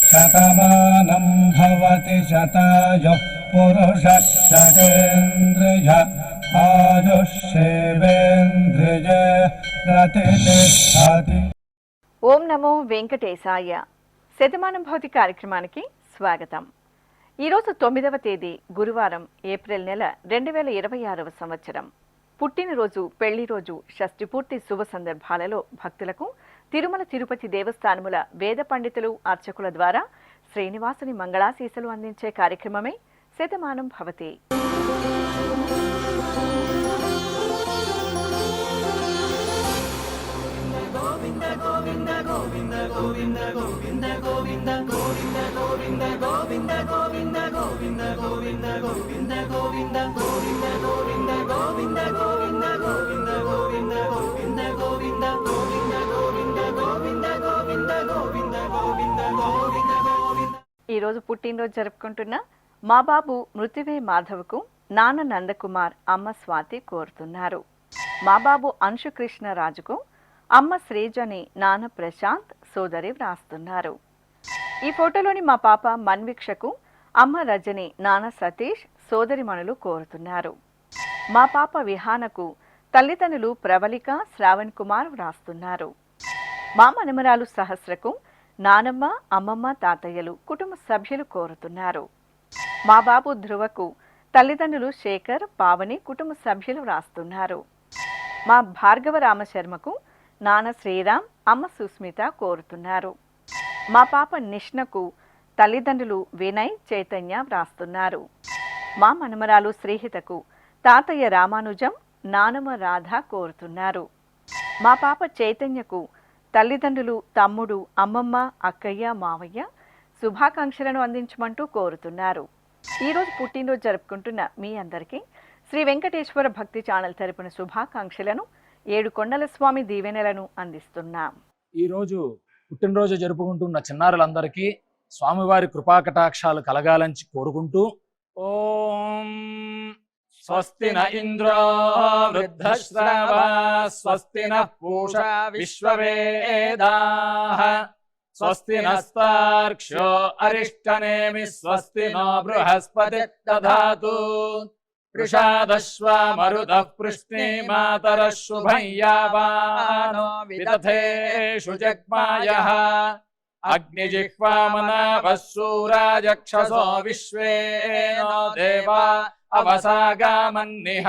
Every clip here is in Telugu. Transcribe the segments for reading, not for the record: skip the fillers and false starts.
శతమానం భవతి శతాయుః పురుషः శతేంద్రియ ఆయుష్యేవేంద్రియే ప్రతిష్టతి. ఓం నమో వెంకటేశాయ. శతమానం భవతి కార్యక్రమానికి స్వాగతం. ఈరోజు 9వ తేదీ గురువారం, ఏప్రిల్ నెల 2026వ సంవత్సరం. పుట్టినరోజు, పెళ్లి రోజు, షష్ఠి పూర్తి శుభ సందర్భాలలో భక్తులకు తిరుమల తిరుపతి దేవస్థానముల వేద పండితులు, అర్చకుల ద్వారా శ్రీనివాసుని మంగళాశీసులు అందించే కార్యక్రమమే శతమానం భవతి. ఈరోజు పుట్టినరోజు జరుపుకుంటున్న మా బాబు మృతివే మాధవ్కు నాన్న నందకుమార్, అమ్మ స్వాతి కోరుతున్నారు. మా బాబు అంశుకృష్ణ రాజుకు అమ్మ శ్రీజని, నాన్న ప్రశాంత్, సోదరి వ్రాస్తున్నారు. ఈ ఫోటోలోని మా పాప మన్వీక్షకు అమ్మ రజని, నాన్న సతీష్, సోదరిమణులు కోరుతున్నారు. మా పాప విహానకు తల్లిదండ్రులు ప్రవళిక, శ్రావణ్ కుమార్ వ్రాస్తున్నారు. మా మనమరాలు సహస్రకు నానమ్మ, అమ్మమ్మ, తాతయ్యలు, కుటుంబ సభ్యులు కోరుతున్నారు. మా బాబు ధ్రువకు తల్లిదండ్రులు శేఖర్, పావని, కుటుంబ సభ్యులు వ్రాస్తున్నారు. మా భార్గవ రామశర్మకు నాన్న శ్రీరామ్, అమ్మ సుస్మిత కోరుతున్నారు. మా పాప నిష్ణకు తల్లిదండ్రులు వినయ్, చైతన్య వ్రాస్తున్నారు. మా మనమరాలు శ్రీహితకు తాతయ్య రామానుజం, నానమ్మ రాధ కోరుతున్నారు. మా పాప చైతన్యకు తల్లిదండ్రులు తమ్ముడు, అమ్మమ్మ, అక్కయ్య, మావయ్య శుభాకాంక్షలను అందించమంటూ కోరుతున్నారు. ఈరోజు పుట్టినరోజు జరుపుకుంటున్న మీ అందరికీ శ్రీ వెంకటేశ్వర భక్తి ఛానల్ తరపున శుభాకాంక్షలను, ఏడుకొండల స్వామి దీవెనలను అందిస్తున్నాం. ఈరోజు పుట్టినరోజు జరుపుకుంటున్న చిన్నారులందరికీ స్వామివారి కృపాకటాక్షాలు కలగాలని కోరుకుంటూ, ఓం స్వస్తి న ఇంద్రో వృద్ధశ్రవా స్వస్తి నః పూషా విశ్వవేదాః స్వస్తి నస్తార్క్ష్యో అరిష్టనేమి స్వస్తి నో బృహస్పతి దధాతు వృషాదశ్వా మరుతః పృష్ణీమాతరః శుభం యావానో విదథేషు జగ్మాయః అగ్నిజిహ్వామనాభः శూరాజక్షసో విశ్వేనో దేవా అవసాగామన్నిహ.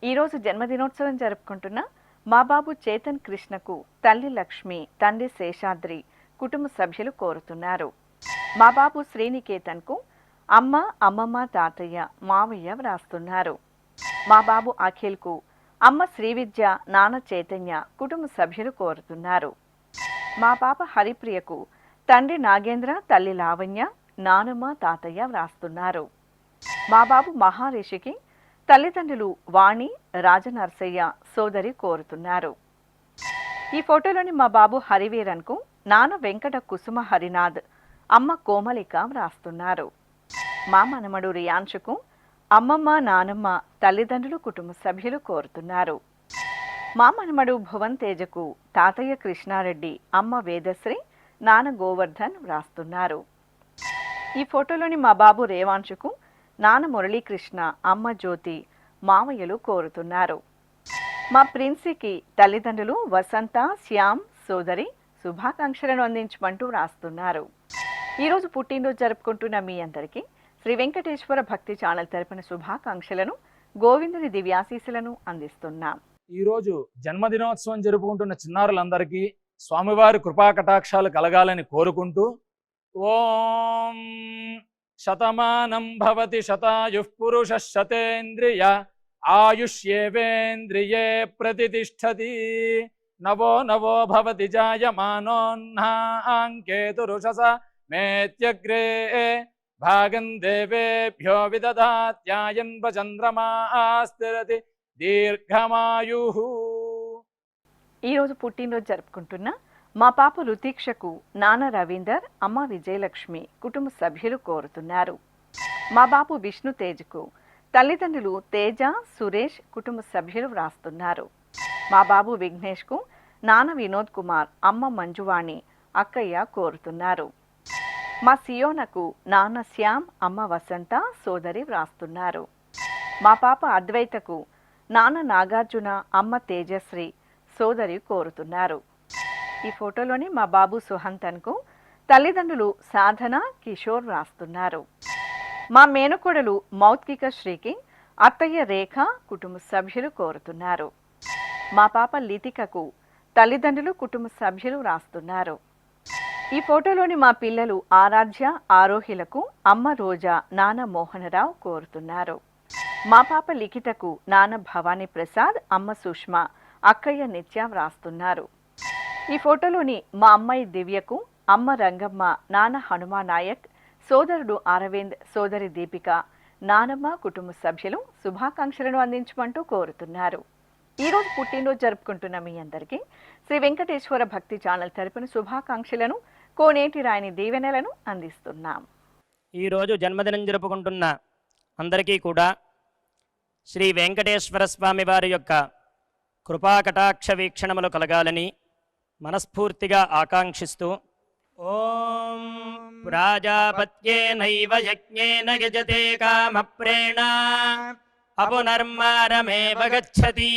ఈరోజు జన్మదినోత్సవం జరుపుకుంటున్న మా బాబు చేతన్ కృష్ణకు తల్లి లక్ష్మి, తండ్రి శేషాద్రి, కుటుంబ సభ్యులు కోరుతున్నారు. మా బాబు శ్రీనికేతన్కు అమ్మ, అమ్మమ్మ, తాతయ్య, మావయ్య వ్రాస్తున్నారు. మా బాబు అఖిల్కు అమ్మ శ్రీవిద్య, నాన్న చైతన్య, కుటుంబ సభ్యులు కోరుతున్నారు. మా పాప హరిప్రియకు తండ్రి నాగేంద్ర, తల్లి లావణ్య, నానమ్మ, తాతయ్య వ్రాస్తున్నారు. మా బాబు మహారిషికి తల్లిదండ్రులు వాణి, రాజనర్సయ్య, సోదరి కోరుతున్నారు. ఈ ఫోటోలోని మా బాబు హరివీరన్కు నాన్న వెంకట కుసుమ హరినాథ్, అమ్మ కోమలిక వ్రాస్తున్నారు. మా మనమడు రియాంశుకు అమ్మమ్మ, నానమ్మ, తల్లిదండ్రులు, కుటుంబ సభ్యులు కోరుతున్నారు. మా మనమడు భువన్ తేజకు తాతయ్య కృష్ణారెడ్డి, అమ్మ వేదశ్రీ, నాన్న గోవర్ధన్ వ్రాస్తున్నారు. ఈ ఫోటోలోని మా బాబు రేవాంశుకు నాన్న మురళీకృష్ణ, అమ్మ జ్యోతి, మామయ్యలు కోరుతున్నారు. మా ప్రిన్సీకి తల్లిదండ్రులు వసంత, శ్యామ్, సోదరి శుభాకాంక్షలను అందించమంటూ వ్రాస్తున్నారు. ఈరోజు పుట్టినరోజు జరుపుకుంటున్న మీ అందరికీ శ్రీ వెంకటేశ్వర భక్తి ఛానల్ తరపున శుభాకాంక్షలను, గోవిందుని దివ్యాశీస్సులను అందిస్తున్నాం. ఈరోజు జన్మదినోత్సవం జరుపుకుంటున్న చిన్నారులందరికీ స్వామివారి కృపాకటాక్షాలు కలగాలని కోరుకుంటూ, ఓం శతమానం భవతి శతాయుః పురుషః శతేంద్రియ ఆయుష్యేవేంద్రియే ప్రతిష్టతి నవో నవో భవతి జాయమానోన్హాంకేతురుషస మేత్యగ్రే భాగం దేవేభ్యో విదధాత్యాయన్వ చంద్రమాస్థిరతి దీర్ఘమాయుః. ఈరోజు పుట్టినరోజు జరుపుకుంటున్న మా పాప రుతీక్షకు నాన్న రవీందర్, అమ్మ విజయలక్ష్మి, కుటుంబ సభ్యులు కోరుతున్నారు. మా బాబు విష్ణు తేజ్కు తల్లిదండ్రులు తేజ, సురేష్ కుటుంబ సభ్యులు వ్రాస్తున్నారు. మా బాబు విఘ్నేష్కు నాన్న వినోద్ కుమార్, అమ్మ మంజువాణి, అక్కయ్య కోరుతున్నారు. మా సియోనకు నాన్న శ్యామ్, అమ్మ వసంత, సోదరి వ్రాస్తున్నారు. మా పాప అద్వైతకు నాన్న నాగార్జున, అమ్మ తేజశ్రీ, సోదరి కోరుతున్నారు. ఈ ఫోటోలోని మా బాబు సుహంతన్కు తల్లిదండ్రులు సాధన, కిషోర్ వ్రాస్తున్నారు. మా మేనకోడలు మౌత్కిక శ్రీకి అత్తయ్య రేఖ, కుటుంబ సభ్యులు కోరుతున్నారు. మా పాప లితికకు తల్లిదండ్రులు, కుటుంబ సభ్యులు వ్రాస్తున్నారు. ఈ ఫోటోలోని మా పిల్లలు ఆరాధ్య, ఆరోహిలకు అమ్మ రోజా, నాన్న మోహనరావు కోరుతున్నారు. మా పాప లిఖితకు నాన్న భవానీ ప్రసాద్, అమ్మ సుష్మ, అక్కయ్య నిత్య వ్రాస్తున్నారు. ఈ ఫోటోలోని మా అమ్మాయి దివ్యకు అమ్మ రంగమ్మ, నాన్న హనుమా నాయక్, సోదరుడు అరవింద్, సోదరి దీపిక, నానమ్మ, కుటుంబ సభ్యులు శుభాకాంక్షలను అందించమంటూ కోరుతున్నారు. ఈరోజు పుట్టినరోజు జరుపుకుంటున్న మీ అందరికీ శ్రీ వెంకటేశ్వర భక్తి ఛానల్ తరపున శుభాకాంక్షలను, కోనేటి రాయని దీవెనలను అందిస్తున్నాం. ఈరోజు జన్మదినం జరుపుకుంటున్న అందరికీ కూడా శ్రీ వెంకటేశ్వర స్వామి వారి యొక్క కృపాకటాక్ష వీక్షణములు కలగాలని మనస్ఫూర్తిగా ఆకాంక్షిస్తూ ఓం ప్రాజాపత్యేనైవ యజ్ఞేన యజతే కామప్రేణ అపునర్మారమేవ గచ్చతి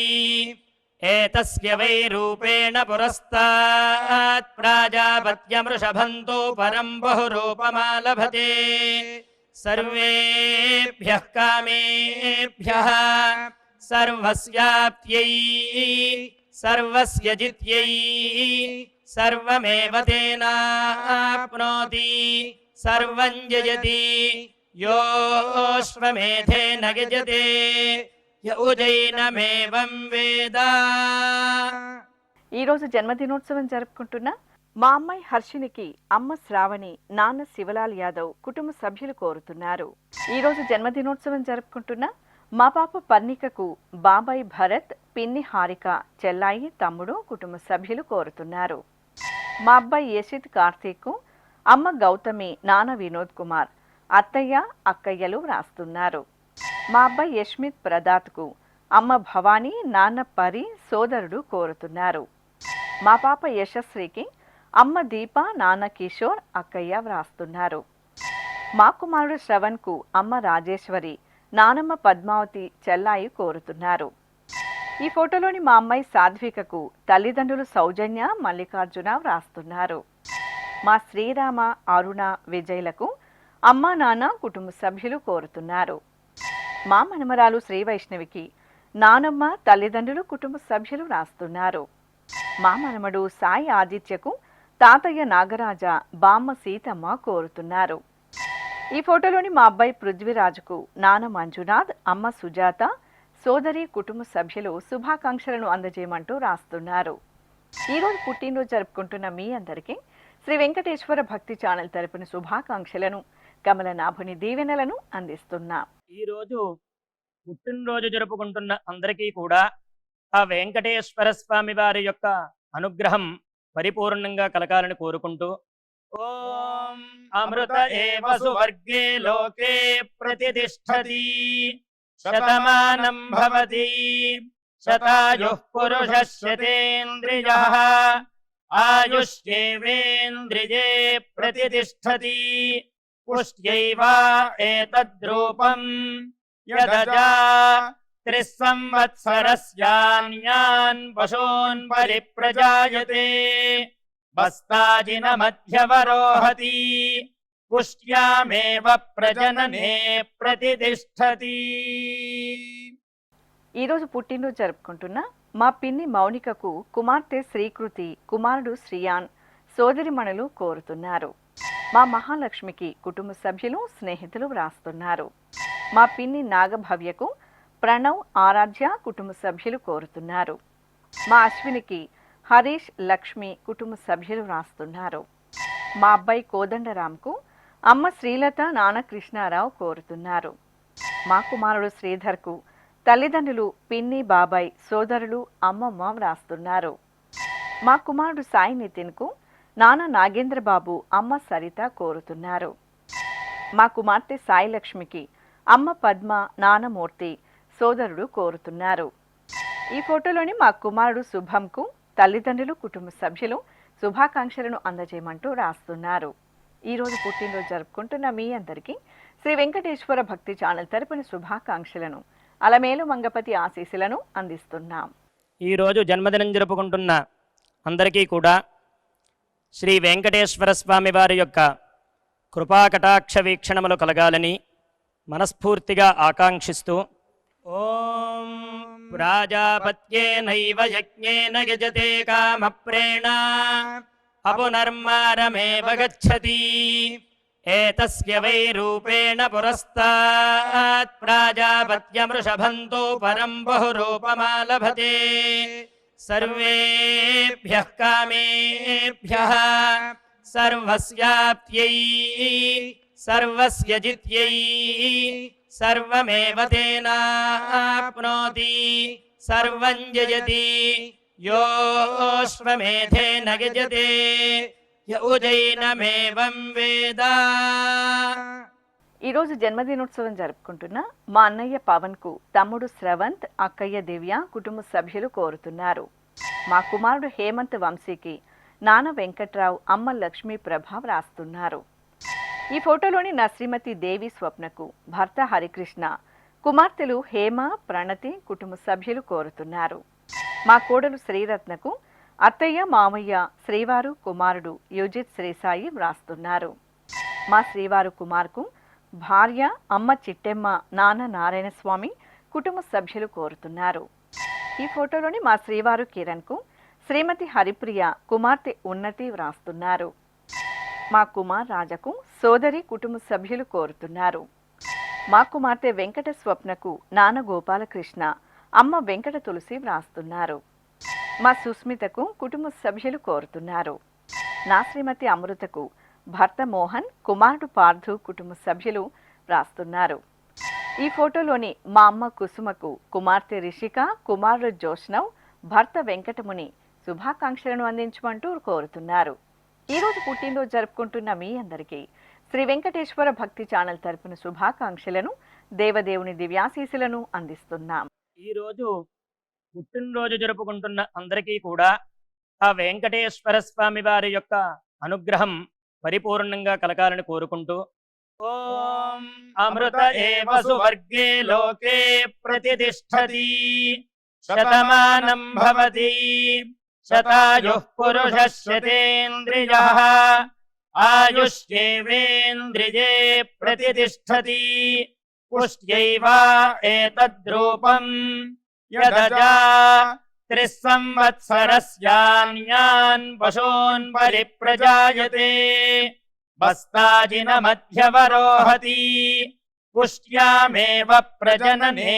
ఏతస్య వై రూపేణ పురస్తాత్ ప్రాజాపత్యమృషభంతో పరం బహురూపమాలభతే సర్వేభ్యః కామేభ్యః సర్వస్యాప్త్యై సర్వస్య జిత్యై సర్వమేవ తేనాప్నోతి సర్వం జయతి యోశ్వమేధేన గజతే యౌజైనమేవం వేద. ఈరోజు జన్మదినోత్సవం జరుపుకుంటున్న మా అమ్మాయి హర్షినికి అమ్మ శ్రావణి, నాన్న శివలాల్ యాదవ్, కుటుంబ సభ్యులు కోరుతున్నారు. ఈరోజు జన్మదినోత్సవం జరుపుకుంటున్న మా పాప పర్ణికకు బాబాయ్ భరత్, పిన్ని హారిక, చెల్లాయి, తమ్ముడు, కుటుంబ సభ్యులు కోరుతున్నారు. మా అబ్బాయి యశిత్ కార్తీక్కు అమ్మ గౌతమి, నాన్న వినోద్ కుమార్, అత్తయ్య, అక్కయ్యలు వ్రాస్తున్నారు. మా అబ్బాయి యష్మిత్ ప్రదాత్కు అమ్మ భవానీ, నాన్న పరి, సోదరుడు కోరుతున్నారు. మా పాప యశస్శ్రీకి అమ్మ దీప, నాన్న కిషోర్, అక్కయ్య వ్రాస్తున్నారు. మా కుమారుడు శ్రవణ్కు అమ్మ రాజేశ్వరి, నానమ్మ పద్మావతి, చెల్లాయి కోరుతున్నారు. ఈ ఫోటోలోని మా అమ్మాయి సాధ్వికకు తల్లిదండ్రులు సౌజన్య, మల్లికార్జున వ్రాస్తున్నారు. మా శ్రీరామ, అరుణ, విజయ్లకు అమ్మ, నాన్న, కుటుంబ సభ్యులు కోరుతున్నారు. మా మనమరాలు శ్రీ వైష్ణవికి నానమ్మ, తల్లిదండ్రులు, కుటుంబ సభ్యులు వ్రాస్తున్నారు. మా మనమడు సాయి ఆదిత్యకు తాతయ్య నాగరాజ, బామ్మ సీతమ్మ కోరుతున్నారు. ఈ ఫోటోలోని మా అబ్బాయి పృథ్వీరాజుకు నాన్న మంజునాథ్, అమ్మ సుజాత, సోదరి, కుటుంబ సభ్యులు శుభాకాంక్షలను అందజేయమంటూ రాస్తున్నారు. ఈరోజు పుట్టినరోజు జరుపుకుంటున్న మీ అందరికీ శ్రీ వెంకటేశ్వర భక్తి ఛానల్ తరపున శుభాకాంక్షలను, కమలనాభుని దీవెనలను అందిస్తున్నాం. ఈరోజు పుట్టినరోజు జరుపుకుంటున్న అందరికీ కూడా ఆ వెంకటేశ్వర స్వామి వారి యొక్క అనుగ్రహం పరిపూర్ణంగా కలగాలని కోరుకుంటూ ఓం అమృత ఏవ సువర్గే లోకే ప్రతిష్ఠతి శతమానం భవతి శతాయుః పురుషः శతేంద్రియః ఆయుష్యేవేంద్రియే ప్రతిష్ఠతి పుష్ట్యైవ ఏతద్రూపం యదజా త్రిస్సంవత్సరస్యాన్యాన్ పశూన్ పరిప్రజాయతే బస్తాజిన మధ్యవరోహతి పుష్ట్యామేవ ప్రజననే ప్రతిష్ఠతి. ఈరోజు పుట్టినరోజు జరుపుకుంటున్న మా పిన్ని మౌనికకు కుమార్తె శ్రీకృతి, కుమారుడు శ్రియాన్, సోదరిమణులు కోరుతున్నారు. మా మహాలక్ష్మికి కుటుంబ సభ్యులు, స్నేహితులు వ్రాస్తున్నారు. మా పిన్ని నాగభవ్యకు ప్రణవ్, ఆరాధ్య, కుటుంబ సభ్యులు కోరుతున్నారు. మా అశ్వినికి హరీష్, లక్ష్మి, కుటుంబ సభ్యులు వ్రాస్తున్నారు. మా అబ్బాయి కోదండరామ్కు అమ్మ శ్రీలత, నాన్న కృష్ణారావు కోరుతున్నారు. మా కుమారుడు శ్రీధర్కు తల్లిదండ్రులు పిన్ని, బాబాయ్, సోదరులు, అమ్మమ్మ వ్రాస్తున్నారు. మా కుమారుడు సాయి నితిన్కు నాన్న నాగేంద్రబాబు, అమ్మ సరిత కోరుతున్నారు. మా కుమార్తె సాయి లక్ష్మికి అమ్మ పద్మ, నానమూర్తి, సోదరుడు కోరుతున్నారు. ఈ ఫోటోలోని మా కుమారుడు శుభంకు తల్లిదండ్రులు, కుటుంబ సభ్యులు శుభాకాంక్షలను అందజేయమంటూ రాస్తున్నారు. ఈరోజు పుట్టినరోజు జరుపుకుంటున్న మీ అందరికీ శ్రీ వెంకటేశ్వర భక్తి ఛానల్ తరపున శుభాకాంక్షలను, అలమేలు మంగపతి ఆశీస్సులను అందిస్తున్నాం. ఈరోజు జన్మదినం జరుపుకుంటున్న అందరికీ కూడా శ్రీ వెంకటేశ్వర స్వామి వారి యొక్క కృపాకటాక్ష వీక్షణములు కలగాలని మనస్ఫూర్తిగా ఆకాంక్షిస్తూ ఓం ప్రాజాపత్యేనైవ యజ్ఞేన యజతే కామప్రేణ అపునర్మారమేవ గచ్చతి ఏతస్య వై రూపేణ పురస్తాత్ ప్రాజాపత్యమృషభంతో పరం బహురూపమాలభతే సర్వేభ్యః కామేభ్యః సర్వస్యాప్త్యై సర్వస్య జిత్యై సర్వమేవ తేనాప్నోతి సర్వం జయతి యోశ్వమేధేన యజతే యౌజైనమేవం వేద. ఈరోజు జన్మదినోత్సవం జరుపుకుంటున్న మా అన్నయ్య పవన్కు తమ్ముడు శ్రవంత్, అక్కయ్య దివ్య, కుటుంబ సభ్యులు కోరుతున్నారు. మా కుమారుడు హేమంత్ వంశీకి నాన్న వెంకట్రావు, అమ్మ లక్ష్మీ ప్రభ రాస్తున్నారు. ఈ ఫోటోలోని నా శ్రీమతి దేవి స్వప్నకు భర్త హరికృష్ణ, కుమార్తెలు హేమ, ప్రణతి, కుటుంబ సభ్యులు కోరుతున్నారు. మా కోడలు శ్రీరత్నకు అత్తయ్య, మామయ్య, శ్రీవారు, కుమారుడు యుజిత్ శ్రీసాయి వ్రాస్తున్నారు. మా శ్రీవారు కుమార్కు భార్య, అమ్మ చిట్టెమ్మ, నాన్న నారాయణస్వామి, కుటుంబ సభ్యులు కోరుతున్నారు. ఈ ఫోటోలోని మా శ్రీవారు కిరణ్కు శ్రీమతి హరిప్రియ, కుమార్తె ఉన్నతి వ్రాస్తున్నారు. మా కుమార్ రాజకు సోదరి, కుటుంబ సభ్యులు కోరుతున్నారు. మా కుమార్తె వెంకట స్వప్నకు నాన్న గోపాలకృష్ణ, అమ్మ వెంకట తులసి వ్రాస్తున్నారు. మా సుస్మితకు కుటుంబ సభ్యులు కోరుతున్నారు. నా శ్రీమతి అమృతకు భర్త మోహన్, కుమారుడు పార్థు, కుటుంబ సభ్యులు వ్రాస్తున్నారు. ఈ ఫోటోలోని మా అమ్మ కుసుమకు కుమార్తె రిషిక, కుమారుడు జోష్నవ్, భర్త వెంకటముని శుభాకాంక్షలను అందించమంటూ కోరుతున్నారు. ఈరోజు పుట్టినరోజు జరుపుకుంటున్న మీ అందరికీ శ్రీ వెంకటేశ్వర భక్తి ఛానల్ తరపున శుభాకాంక్షలను, దేవదేవుని దివ్యాశీస్సులను అందిస్తున్నాం. ఈరోజు పుట్టినరోజు జరుపుకుంటున్న అందరికీ కూడా ఆ వెంకటేశ్వర స్వామి వారి యొక్క అనుగ్రహం పరిపూర్ణంగా కలగాలని కోరుకుంటూ ఓం అమృత ఏవ సువర్గే లోకే ప్రతిష్ఠతి శతమానం భవతి శతాయుః పురుషः శతేంద్రియః ఆయుష్యేవేంద్రియే ప్రతిష్ఠతి పుష్ట్యైవ ఏతద్రూపం యదజా త్రిస్సంవత్సరస్యాన్యాన్ పశూన్ పరిప్రజాయతే బస్తాజిన మధ్యవరోహతి పుష్ట్యామేవ ప్రజననే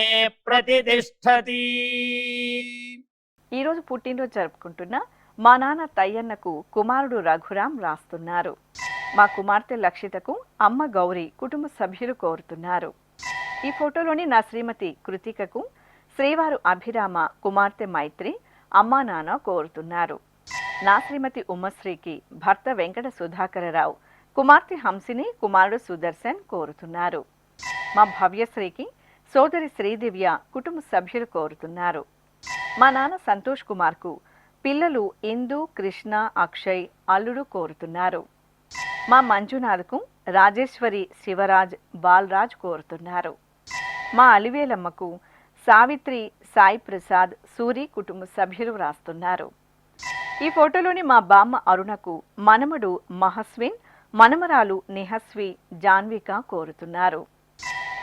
ప్రతిష్ఠతి. ఈరోజు పుట్టినరోజు జరుపుకుంటున్న మా నాన్న తయ్యన్నకు కుమారుడు రఘురాం రాస్తున్నారు. మా కుమార్తె లక్షితకు అమ్మ గౌరీ, కుటుంబ సభ్యులు కోరుతున్నారు. ఈ ఫోటోలోని నా శ్రీమతి కృతికకు శ్రీవారు అభిరామ, కుమార్తె మైత్రి, అమ్మా నాన్న కోరుతున్నారు. నా శ్రీమతి ఉమ్మశ్రీకి భర్త వెంకట సుధాకరరావు, కుమార్తె హంసిని, కుమారుడు సుదర్శన్ కోరుతున్నారు. మా భవ్యశ్రీకి సోదరి శ్రీదివ్య, కుటుంబ సభ్యులు కోరుతున్నారు. మా నాన్న సంతోష్ కుమార్కు పిల్లలు ఇందు, కృష్ణ, అక్షయ్, అల్లుడు కోరుతున్నారు. మా మంజునాథ్కు రాజేశ్వరి, శివరాజ్, బాలరాజ్ కోరుతున్నారు. మా అలివేలమ్మకు సావిత్రి, సాయి ప్రసాద్, సూరి, కుటుంబ సభ్యులు వ్రాస్తున్నారు. ఈ ఫోటోలోని మా బామ్మ అరుణకు మనమడు మహస్విన్, మనమరాలు నిహస్వి, జాన్విక కోరుతున్నారు.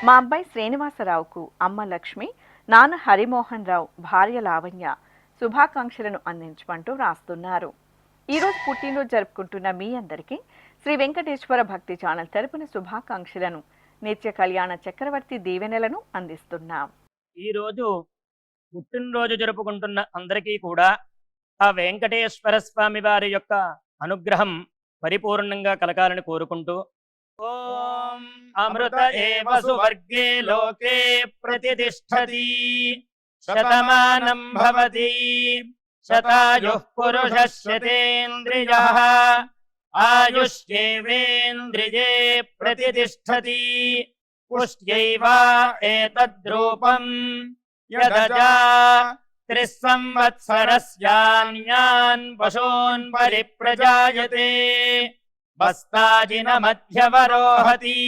మా అబ్బాయి శ్రీనివాసరావుకు అమ్మ లక్ష్మి, నాన్న హరిమోహన్ రావు, భార్య లావణ్య శుభాకాంక్షలను అందించమంటూ రాస్తున్నారు. ఈరోజు పుట్టినరోజు జరుపుకుంటున్న మీ అందరికీ శ్రీ వెంకటేశ్వర భక్తి ఛానల్ తరపున శుభాకాంక్షలను, నిత్య కళ్యాణ చక్రవర్తి దీవెనలను అందిస్తున్నాం. ఈరోజు పుట్టినరోజు జరుపుకుంటున్న అందరికీ కూడా ఆ వెంకటేశ్వర స్వామి వారి యొక్క అనుగ్రహం పరిపూర్ణంగా కలగాలని కోరుకుంటూ ఓం అమృత ఏవ సువర్గే లోకే ప్రతిష్ఠతి శతమానం భవతి శతాయుః పురుషः శతేంద్రియః ఆయుష్యేవేంద్రియే ప్రతిష్ఠతి पुष्ट्यैव एतद्रूपं यदजा 3 संवत्सरस्यान्यान् पशून् परिप्रजायते वस्ताजिनमध्यवरोहति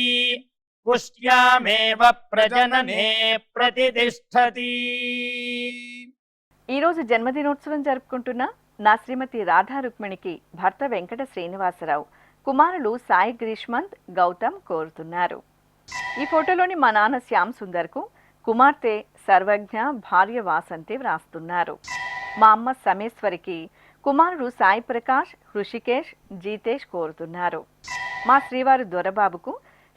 पुष्ट्यामेव प्रजनने प्रतिष्ठति। ఈరోజు జన్మదినోత్సవం జరుపుకుంటున్న నా శ్రీమతి రాధా రుక్మిణికి భర్త వెంకట శ్రీనివాసరావు, కుమారులు సాయి గ్రీష్మంత్, గౌతమ్ కోరుతున్నారు. ఈ ఫోటోలోని మా నాన్న శ్యామ్ సుందర్కు కుమార్తె సర్వజ్ఞ, భార్య వాసంతి వ్రాస్తున్నారు. మా అమ్మ సమేశ్వరికి కుమారుడు సాయి ప్రకాష్, హృషికేష్, జీతేష్ కోరుతున్నారు. మా శ్రీవారు దొరబాబుకు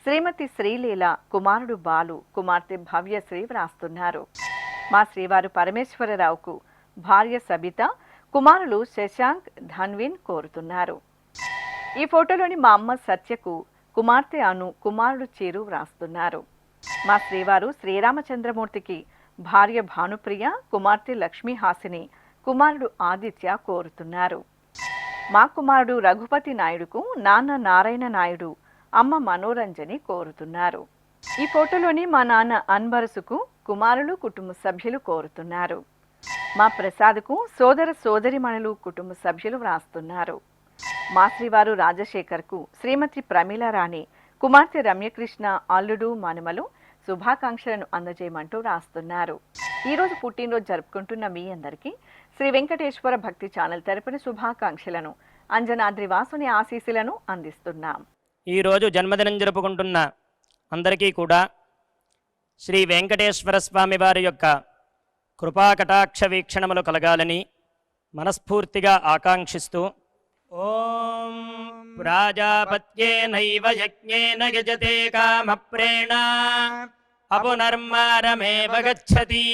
శ్రీమతి శ్రీలీల, కుమారుడు బాలు, కుమార్తె భవ్యశ్రీ వ్రాస్తున్నారు. మా శ్రీవారు పరమేశ్వరరావుకు భార్య సబిత, కుమారులు శశాంక్, ధన్విన్ కోరుతున్నారు. ఈ ఫోటోలోని మా అమ్మ సత్యకు కుమార్తె అను, కుమారుడు చిరు వ్రాస్తున్నారు. మా శ్రీవారు శ్రీరామచంద్రమూర్తికి భార్య భానుప్రియ, కుమార్తె లక్ష్మీహాసిని, కుమారుడు ఆదిత్య కోరుతున్నారు. మా కుమారుడు రఘుపతి నాయుడుకు నాన్న నారాయణ నాయుడు, అమ్మ మనోరంజని కోరుతున్నారు. ఈ ఫోటోలోని మా నాన్న అన్బరసుకు కుమారులు, కుటుంబ సభ్యులు కోరుతున్నారు. మా ప్రసాద్కు సోదర సోదరిమణులు, కుటుంబ సభ్యులు వ్రాస్తున్నారు. మా శ్రీవారు రాజశేఖర్కు శ్రీమతి ప్రమీలారాణి, కుమార్తె రమ్యకృష్ణ, అల్లుడు, మనుమలు శుభాకాంక్షలను అందజేయమంటూ వ్రాస్తున్నారు. ఈరోజు పుట్టినరోజు జరుపుకుంటున్న మీ అందరికీ శ్రీ వెంకటేశ్వర భక్తి ఛానల్ తరపున శుభాకాంక్షలను, అంజనాద్రి వాసుని ఆశీస్సులను అందిస్తున్నాం. ఈరోజు జన్మదినం జరుపుకుంటున్న అందరికీ కూడా శ్రీ వెంకటేశ్వర స్వామి వారి యొక్క కృపాకటాక్ష వీక్షణములు కలగాలని మనస్ఫూర్తిగా ఆకాంక్షిస్తూ ఓం ప్రాజాపత్యేనైవ యజ్ఞేన యజతే కామప్రేణ అపునర్మారమేవ గచ్చతి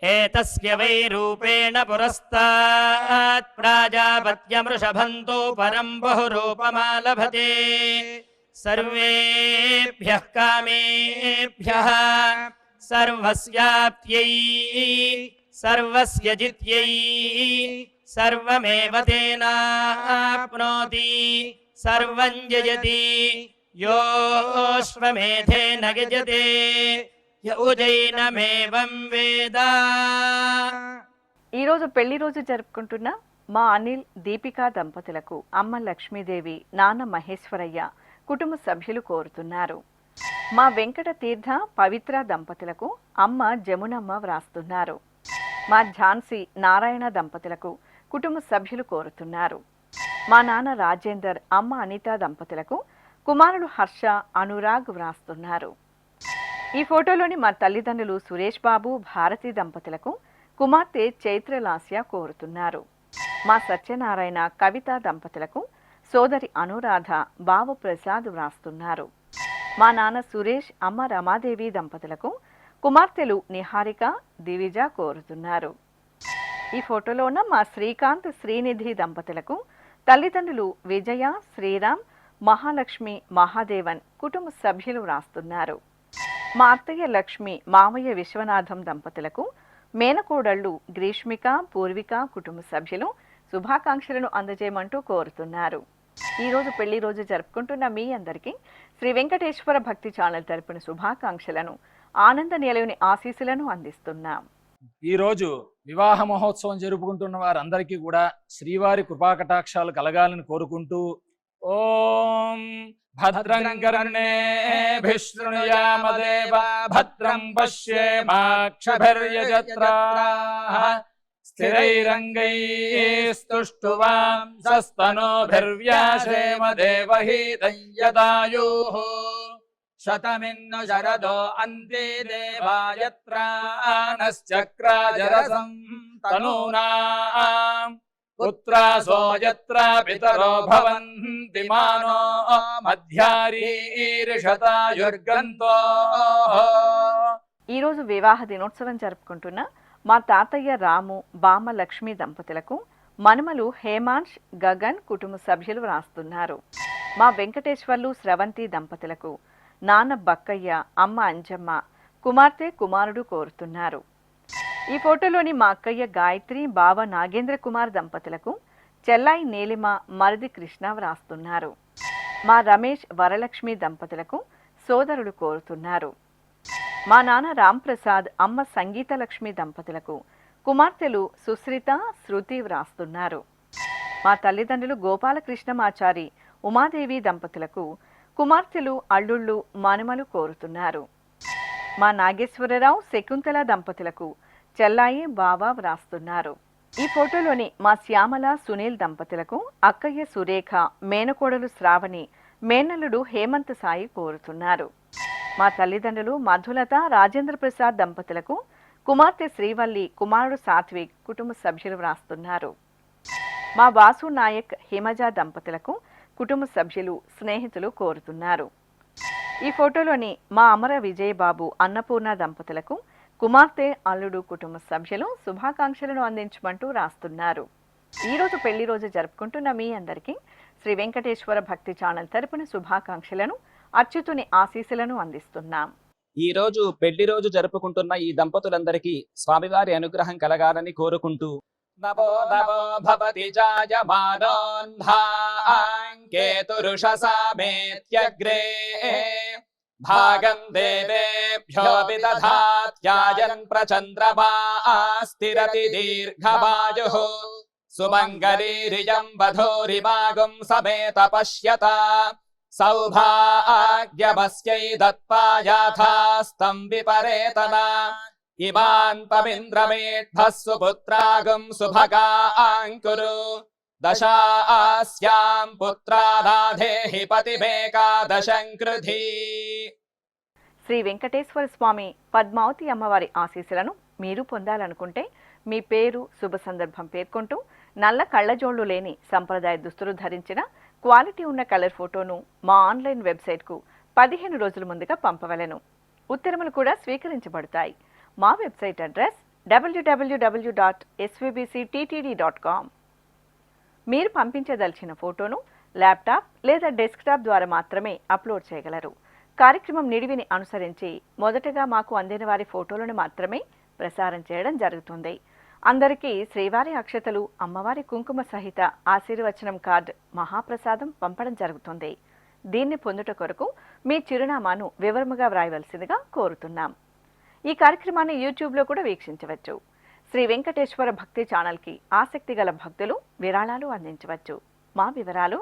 ఏతస్య వై రూపేణ పురస్తాత్ ప్రాజాపత్యమృషభంతో పరం బహురూపమాలభతే సర్వేభ్యః కామేభ్యః సర్వస్యాప్త్యై సర్వస్య జిత్యై సర్వమేవ తేనాప్నోతి సర్వం జయతి యోశ్వమేధేన గజతే యౌజైనమేవం వేద. ఈరోజు పెళ్లి రోజు జరుపుకుంటున్న మా అనిల్, దీపికా దంపతులకు అమ్మ లక్ష్మీదేవి, నాన్న మహేశ్వరయ్య, కుటుంబ సభ్యులు కోరుతున్నారు. మా వెంకట తీర్థ, పవిత్ర దంపతులకు అమ్మ జమునమ్మ వ్రాస్తున్నారు. మా ఝాన్సీ, నారాయణ దంపతులకు కుటుంబ సభ్యులు కోరుతున్నారు. మా నాన్న రాజేందర్, అమ్మ అనిత దంపతులకు కుమారుడు హర్ష, అనురాగ్ వ్రాస్తున్నారు. ఈ ఫోటోలోని మా తల్లిదండ్రులు సురేష్ బాబు, భారతి దంపతులకు కుమార్తె చైత్రలాస్య కోరుతున్నారు. మా సత్యనారాయణ, కవిత దంపతులకు సోదరి అనురాధ, బావ ప్రసాద్ వ్రాస్తున్నారు. మా నాన్న సురేష్, అమ్మ రమాదేవి దంపతులకు కుమార్తెలు నిహారిక, దివిజ కోరుతున్నారు. ఈ ఫోటోలో ఉన్న మా శ్రీకాంత్, శ్రీనిధి దంపతులకు తల్లిదండ్రులు విజయ, శ్రీరామ్, మహాలక్ష్మి, మహాదేవన్, కుటుంబ సభ్యులు వ్రాస్తున్నారు. మా అత్తయ్య లక్ష్మి, మామయ్య విశ్వనాథం దంపతులకు మేనకోడళ్లు గ్రీష్మిక, పూర్విక, కుటుంబ సభ్యులు శుభాకాంక్షలను అందజేయమంటూ కోరుతున్నారు. ఈరోజు పెళ్లి రోజు జరుపుకుంటున్న మీ అందరికీ శ్రీ వెంకటేశ్వర భక్తి ఛానల్ తరపున శుభాకాంక్షలను, ఆనంద నిలయుని ఆశీస్సులను అందిస్తున్నాం. ఈరోజు వివాహ మహోత్సవం జరుపుకుంటున్న వారందరికీ కూడా శ్రీవారి కృపాకటాక్షాలు కలగాలని కోరుకుంటూ ఓం భద్రం కర్ణేభిః శృణుయామదేవ భద్రం పశ్యేమాక్షభిర్యజత్రాః స్థిరైరంగైస్తుష్టువాంసస్తనోభిర్వ్యాసేమ దేవహీతం యదాయుః శతమిన్ను శరదో అంతే దేవాయత్రానశ్చక్రాజరసం తనూనాం పుత్రాసో యత్ర పితరో భవంతి మానో మధ్యారీర్షతాయుర్గంతో. ఈరోజు వివాహ దినోత్సవం జరుపుకుంటున్న మా తాతయ్య రాము, బామ్మ లక్ష్మి దంపతులకు మనుమలు హేమాంష్, గగన్, కుటుంబ సభ్యులు వ్రాస్తున్నారు. మా వెంకటేశ్వర్లు, స్రవంతి దంపతులకు నాన్న బక్కయ్య, అమ్మ అంజమ్మ, కుమార్తె, కుమారుడు కోరుతున్నారు. ఈ ఫోటోలోని మా అక్కయ్య గాయత్రి, బావ నాగేంద్ర కుమార్ దంపతులకు చెల్లాయి నీలిమ, మరిది కృష్ణ వ్రాస్తున్నారు. మా రమేష్, వరలక్ష్మి దంపతులకు సోదరులు కోరుతున్నారు. మా నాన్న రాంప్రసాద్, అమ్మ సంగీతలక్ష్మి దంపతులకు కుమార్తెలు సుశ్రిత, శృతి వ్రాస్తున్నారు. మా తల్లిదండ్రులు గోపాలకృష్ణమాచారి, ఉమాదేవి దంపతులకు కుమార్తెలు, అల్లుళ్ళు, మనుమలు కోరుతున్నారు. మా నాగేశ్వరరావు, శకుంతల దంపతులకు చెల్లాయి, బావ వ్రాస్తున్నారు. ఈ ఫోటోలోని మా శ్యామల, సునీల్ దంపతులకు అక్కయ్య సురేఖ, మేనకోడలు శ్రావణి, మేనల్లుడు హేమంత్ సాయి కోరుతున్నారు. మా తల్లిదండ్రులు మధులత, రాజేంద్ర ప్రసాద్ దంపతులకు కుమార్తె శ్రీవల్లి, కుమారుడు సాత్విక్, కుటుంబ సభ్యులు వ్రాస్తున్నారు. మా వాసు నాయక్, హిమజ దంపతులకు కుటుంబ సభ్యులు, స్నేహితులు కోరుతున్నారు. ఈ ఫోటోలోని మా అమర విజయబాబు, అన్నపూర్ణ దంపతులకు కుమార్తె, అల్లుడు, కుటుంబ సభ్యులు శుభాకాంక్షలను అందించమంటూ రాస్తున్నారు. ఈరోజు పెళ్లి రోజు జరుపుకుంటున్న మీ అందరికీ శ్రీ వెంకటేశ్వర భక్తి ఛానల్ తరపున శుభాకాంక్షలను, అచ్యుతుని ఆశీస్సులను అందిస్తున్నాం. ఈ రోజు పెళ్లి రోజు జరుపుకుంటున్న ఈ దంపతులందరికీ స్వామివారి అనుగ్రహం కలగాలని కోరుకుంటూ నమో నమో భవతి జాయమానోన్ధాంకేతురుషసామేత్యగ్రే భాగం దేవేభ్యో విదధాత్యాయన్ ప్రచంద్రమాస్తిరతి దీర్ఘమాయుః సుమంగళీరియం వధూరిమాగుం సమేత పశ్యత సౌభాగ్యమస్యై దత్పాయాథాస్తం విపరేతన ఇమాన్ పవింద్రమేఢ్భః సుపుత్రాగం సుభగాంకురు దశాస్యాం పుత్రానాధేహి పతిమేకాదశం కృధి. శ్రీ వెంకటేశ్వర స్వామి, పద్మావతి అమ్మవారి ఆశీస్సులను మీరు పొందాలనుకుంటే మీ పేరు, శుభ సందర్భం పేర్కొంటూ నల్ల కళ్ళజోళ్లు లేని సంప్రదాయ దుస్తులు ధరించిన క్వాలిటీ ఉన్న కలర్ ఫోటోను మా ఆన్లైన్ వెబ్సైట్కు 15 రోజుల ముందుగా పంపవలెను. ఉత్తరములు కూడా స్వీకరించబడతాయి. మా వెబ్సైట్ అడ్రస్ www.svbcttd.com. మీరు పంపించదలిచిన ఫోటోను ల్యాప్టాప్ లేదా డెస్క్టాప్ ద్వారా మాత్రమే అప్లోడ్ చేయగలరు. కార్యక్రమం నిడివిని అనుసరించి మొదటగా మాకు అందిన వారి ఫోటోలను మాత్రమే ప్రసారం చేయడం జరుగుతుంది. అందరికీ శ్రీవారి అక్షతలు, అమ్మవారి కుంకుమ సహిత ఆశీర్వచనం కార్డ్, మహాప్రసాదం పంపడం జరుగుతుంది. దీన్ని పొందుట కొరకు మీ చిరునామాను వివరముగా వ్రాయవలసిందిగా కోరుతున్నాం. ఈ కార్యక్రమాన్ని యూట్యూబ్లో కూడా వీక్షించవచ్చు. శ్రీ వెంకటేశ్వర భక్తి ఛానల్కి ఆసక్తి గల భక్తులు విరాళాలు అందించవచ్చు. మా వివరాలు: